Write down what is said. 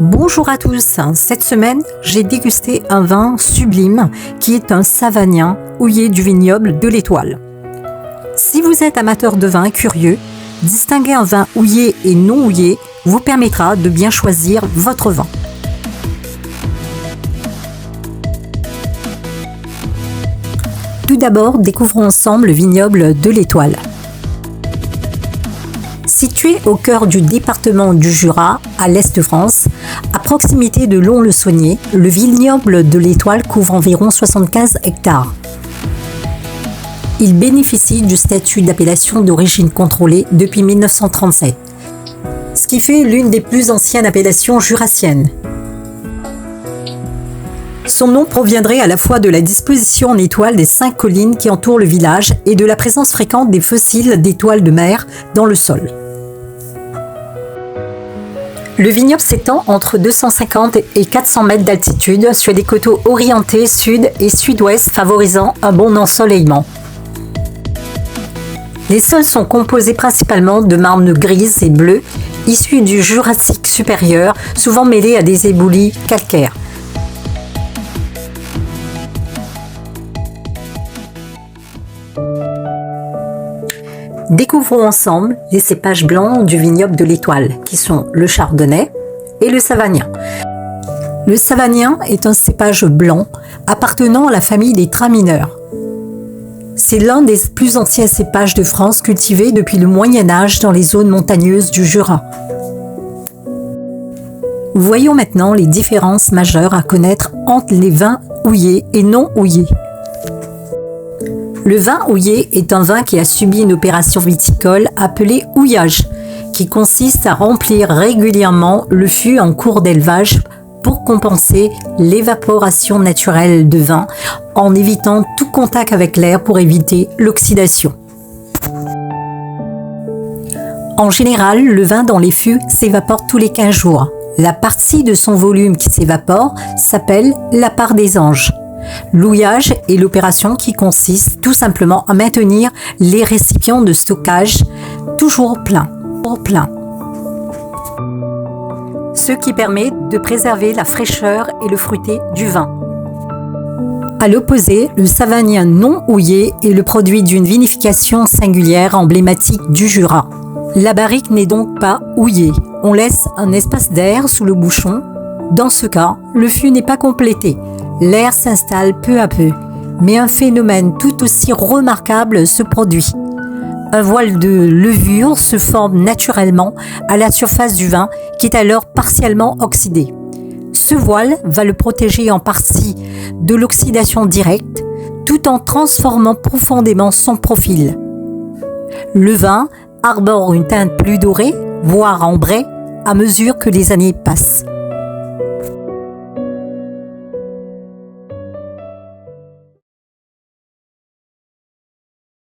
Bonjour à tous, cette semaine j'ai dégusté un vin sublime qui est un savagnin houillé du vignoble de l'Étoile. Si vous êtes amateur de vin curieux, distinguer un vin houillé et non houillé vous permettra de bien choisir votre vin. Tout d'abord, découvrons ensemble le vignoble de l'Étoile. Situé au cœur du département du Jura, à l'est de France, à proximité de Lons-le-Saunier, le vignoble de l'Étoile couvre environ 75 hectares. Il bénéficie du statut d'appellation d'origine contrôlée depuis 1937, ce qui fait l'une des plus anciennes appellations jurassiennes. Son nom proviendrait à la fois de la disposition en étoile des 5 collines qui entourent le village et de la présence fréquente des fossiles d'étoiles de mer dans le sol. Le vignoble s'étend entre 250 et 400 mètres d'altitude sur des coteaux orientés sud et sud-ouest favorisant un bon ensoleillement. Les sols sont composés principalement de marnes grises et bleues issus du Jurassique supérieur, souvent mêlés à des éboulis calcaires. Découvrons ensemble les cépages blancs du vignoble de l'Étoile, qui sont le chardonnay et le savagnin. Le savagnin est un cépage blanc appartenant à la famille des tramineurs. C'est l'un des plus anciens cépages de France cultivés depuis le Moyen-Âge dans les zones montagneuses du Jura. Voyons maintenant les différences majeures à connaître entre les vins houillés et non houillés. Le vin houillé est un vin qui a subi une opération viticole appelée houillage, qui consiste à remplir régulièrement le fût en cours d'élevage pour compenser l'évaporation naturelle de vin en évitant tout contact avec l'air pour éviter l'oxydation. En général, le vin dans les fûts s'évapore tous les 15 jours. La partie de son volume qui s'évapore s'appelle la part des anges. L'houillage est l'opération qui consiste tout simplement à maintenir les récipients de stockage toujours pleins. Ce qui permet de préserver la fraîcheur et le fruité du vin. À l'opposé, le savagnin non houillé est le produit d'une vinification singulière emblématique du Jura. La barrique n'est donc pas houillée. On laisse un espace d'air sous le bouchon. Dans ce cas, le fût n'est pas complété. L'air s'installe peu à peu, mais un phénomène tout aussi remarquable se produit. Un voile de levure se forme naturellement à la surface du vin qui est alors partiellement oxydé. Ce voile va le protéger en partie de l'oxydation directe, tout en transformant profondément son profil. Le vin arbore une teinte plus dorée, voire ambrée, à mesure que les années passent.